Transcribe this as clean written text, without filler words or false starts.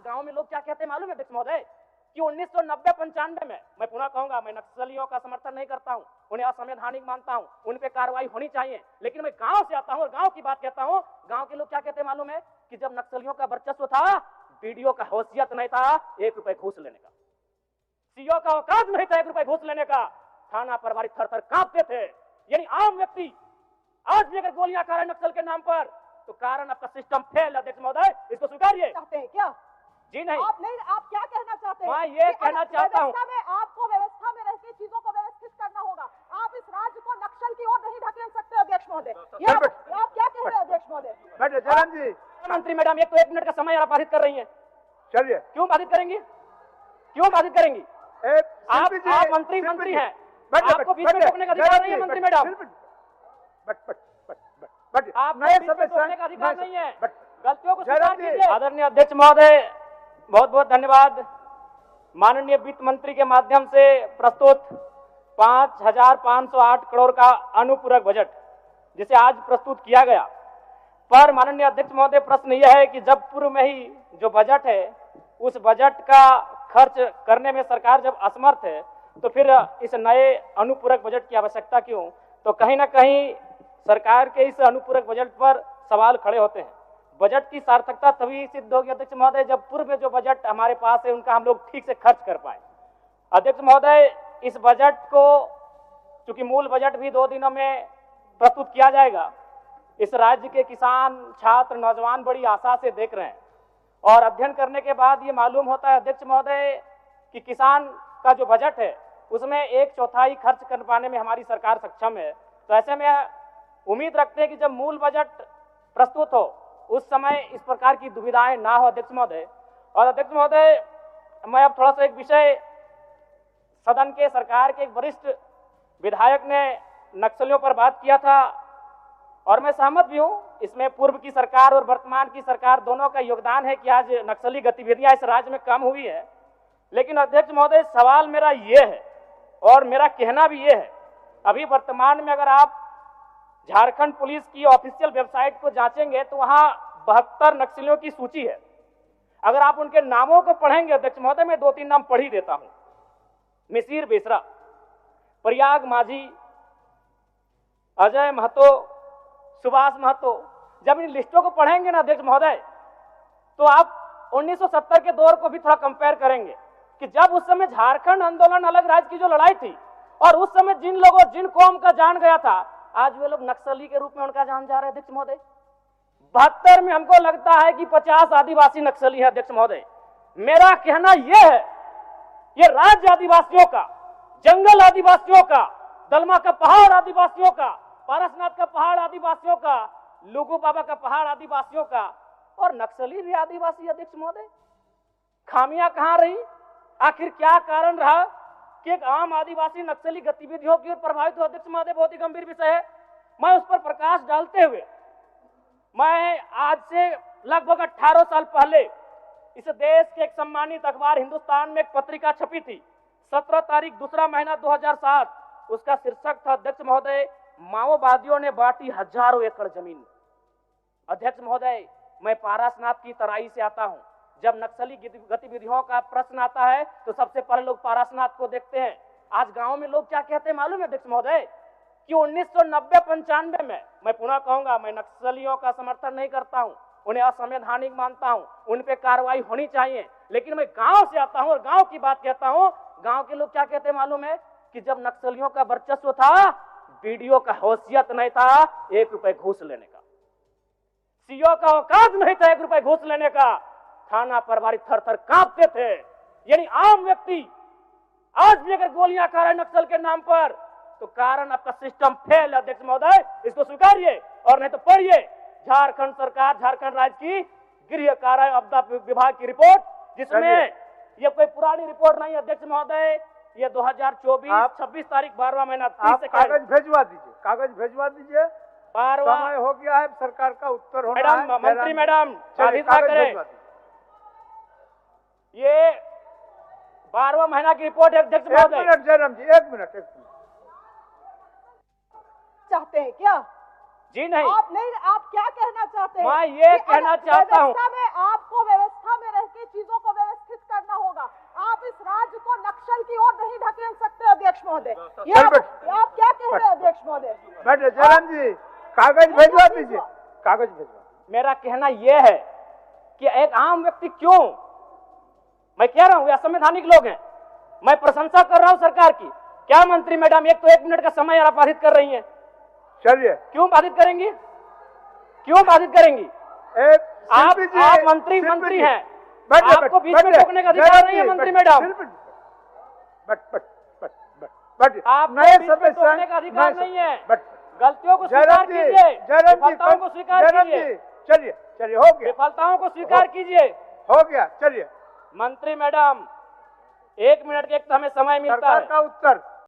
गांव में लोग क्या कहते हैं मालूम है अध्यक्ष महोदय कि 1990-95 में, मैं पुनः कहूंगा, मैं नक्सलियों का समर्थन नहीं करता हूं, उन्हें असंवैधानिक मानता हूं, उन पे कार्रवाई होनी चाहिए, लेकिन मैं गांव से आता हूं और गांव की बात कहता हूं। गांव के लोग क्या कहते हैं मालूम है कि जब नक्सलियों का वर्चस्व था, बीडीओ का हैसियत नहीं था 1 रुपए घूस लेने का, सीओ का औकात नहीं था 1 रुपए घूस लेने का, थाना प्रभारी थर थर कांपते थे। यानी आम व्यक्ति आज भी अगर गोलियां खा रहे नक्सल के नाम पर, तो कारण आपका सिस्टम फेल है अध्यक्ष महोदय, इसको स्वीकारिए। चाहते हैं क्या? जी नहीं, आप क्या कहना चाहते हैं? मैं ये कहना चाहता हूँ, आपको व्यवस्था में रहकर चीजों को व्यवस्थित करना होगा। आप इस राज्य को नक्सल की ओर नहीं ढकेल सकते अध्यक्ष महोदय। आप क्या कह रहे हैं अध्यक्ष महोदय? जयराम जी, मंत्री मैडम, एक तो 1 मिनट का समय आप बाधित कर रही है। चलिए, क्यों बाधित करेंगी? क्यों बाधित करेंगी? आप मंत्री हैं, आपको बीच में रोकने का अधिकार नहीं है मंत्री मैडम। आप बीच में रोकने का अधिकार नहीं है, गलतियों को स्वीकार कीजिए। आदरणीय अध्यक्ष महोदय, बहुत बहुत धन्यवाद। माननीय वित्त मंत्री के माध्यम से प्रस्तुत 5,508 करोड़ का अनुपूरक बजट जिसे आज प्रस्तुत किया गया, पर माननीय अध्यक्ष महोदय प्रश्न यह है कि जब पूर्व में ही जो बजट है उस बजट का खर्च करने में सरकार जब असमर्थ है, तो फिर इस नए अनुपूरक बजट की आवश्यकता क्यों? तो कहीं ना कहीं सरकार के इस अनुपूरक बजट पर सवाल खड़े होते हैं। बजट की सार्थकता तभी सिद्ध होगी अध्यक्ष महोदय जब पूर्व में जो बजट हमारे पास है उनका हम लोग ठीक से खर्च कर पाए। अध्यक्ष महोदय, इस बजट को चूंकि मूल बजट भी 2 दिनों में प्रस्तुत किया जाएगा, इस राज्य के किसान, छात्र, नौजवान बड़ी आशा से देख रहे हैं और अध्ययन करने के बाद ये मालूम होता है अध्यक्ष महोदय कि किसान का जो बजट है उसमें 1/4 खर्च कर पाने में हमारी सरकार सक्षम है। तो ऐसे में उम्मीद रखते हैं कि जब मूल बजट प्रस्तुत हो उस समय इस प्रकार की दुविधाएं ना हो अध्यक्ष महोदय। और अध्यक्ष महोदय, मैं अब थोड़ा सा एक विषय, सदन के सरकार के एक वरिष्ठ विधायक ने नक्सलियों पर बात किया था और मैं सहमत भी हूं, इसमें पूर्व की सरकार और वर्तमान की सरकार दोनों का योगदान है कि आज नक्सली गतिविधियां इस राज्य में कम हुई है। लेकिन अध्यक्ष महोदय, सवाल मेरा ये है और मेरा कहना भी ये है, अभी वर्तमान में अगर आप झारखंड पुलिस की ऑफिशियल वेबसाइट को जांचेंगे तो वहां 72 नक्सलियों की सूची है। अगर आप उनके नामों को पढ़ेंगे अध्यक्ष महोदय, मैं 2-3 नाम पढ़ ही देता हूं। मिसिर बेसरा, प्रयाग माझी, अजय महतो, सुभाष महतो। जब इन लिस्टों को पढ़ेंगे ना अध्यक्ष महोदय, तो आप 1970 के दौर को भी थोड़ा कंपेयर करेंगे कि जब उस समय झारखंड आंदोलन, अलग राज्य की जो लड़ाई थी, और उस समय जिन लोगों, जिन कौम का जान गया था, आज वे लोग नक्सली के रूप में उनका जान जा रहे हैं अध्यक्ष महोदय। 72 में हमको लगता है कि 50 आदिवासी नक्सली है अध्यक्ष महोदय। मेरा कहना यह है, ये राज्य आदिवासियों का, जंगल आदिवासियों का, दलमा का पहाड़ आदिवासियों का, पारसनाथ का पहाड़ आदिवासियों का, लुगू बाबा का पहाड़ आदिवासियों का, और नक्सली भी आदिवासी अध्यक्ष महोदय। खामियां कहां रही? आखिर क्या कारण रहा कि एक आम आदिवासी नक्सली गतिविधियों की ओर प्रभावित हो? अध्यक्ष महोदय, बहुत ही गंभीर विषय है। मैं उस पर प्रकाश डालते हुए, मैं आज से लगभग 18 साल पहले इस देश के एक सम्मानित अखबार हिंदुस्तान में एक पत्रिका छपी थी, 17 तारीख 2रा महीना 2007। उसका शीर्षक था अध्यक्ष महोदय, माओवादियों ने बांटी हजारों एकड़ जमीन। अध्यक्ष महोदय, मैं पारसनाथ की तराई से आता हूं। जब नक्सली गतिविधियों का प्रश्न आता है तो सबसे पहले लोग पारसनाथ को देखते हैं। आज गांव में लोग क्या कहते हैं मालूम है अध्यक्ष महोदय कि 1990-95 में, मैं पुनः कहूंगा, मैं नक्सलियों का समर्थन नहीं करता हूं, उन्हें असंवैधानिक मानता हूं, उन पे कार्रवाई होनी चाहिए, लेकिन मैं गांव से आता हूं और गांव की बात कहता हूं। गांव के लोग क्या कहते हैं मालूम है कि जब नक्सलियों का वर्चस्व था, बीडीओ का हैसियत नहीं था 1 रुपए घूस लेने का, सीओ का औकात नहीं था 1 रुपए घूस लेने का, थाना प्रभारी थर थर कांपते थे। यानी आम व्यक्ति आज भी अगर गोलियां खा रहे नक्सल के नाम पर, तो कारण आपका सिस्टम फेल है अध्यक्ष महोदय, इसको स्वीकारिए और नहीं तो पढ़िए झारखंड सरकार, झारखंड राज्य की गृह कारा आपदा विभाग की रिपोर्ट, जिसमें ये कोई पुरानी रिपोर्ट नहीं अध्यक्ष महोदय, ये 2024 26 तारीख 12वां महीना। आप कागज भेजवा दीजिए, कागज भेजवा दीजिए। 12वां समय हो गया है, सरकार का उत्तर होना है। मैडम, मंत्री मैडम, ये 12वां महीना की रिपोर्ट है अध्यक्ष महोदय। 1 मिनट जयराम जी, 1 मिनट। चाहते हैं क्या? जी नहीं, आप क्या कहना चाहते हैं? मैं ये कहना चाहता हूँ, आपको व्यवस्था में रहकर चीजों को ये आप क्या कह रहे हैं अध्यक्ष महोदय? बैठे जयराम जी, कागज भेजवा दीजिए, कागज भेजवा। मेरा कहना यह है कि एक आम व्यक्ति क्यों, मैं कह रहा हूं ये असंवैधानिक लोग हैं, मैं प्रशंसा कर रहा हूं सरकार की। क्या मंत्री मैडम एक तो 1 मिनट का समय आप बाधित कर रही हैं, चलिए क्यों बाधित करेंगी, क्यों बाधित करेंगी? आप मंत्री हैं, आपको बीच में रोकने का अधिकार नहीं है मंत्री मैडम। आप बीच में रोकने का अधिकार नहीं है। गलतियों को स्वीकार कीजिए, विफलताओं को स्वीकार कीजिए। चलिए चलिए, हो गया, विफलताओं को स्वीकार कीजिए। हो गया, चलिए। मंत्री मैडम 1 मिनट के एक तो हमें समय मिलता है। सरकार का उत्तर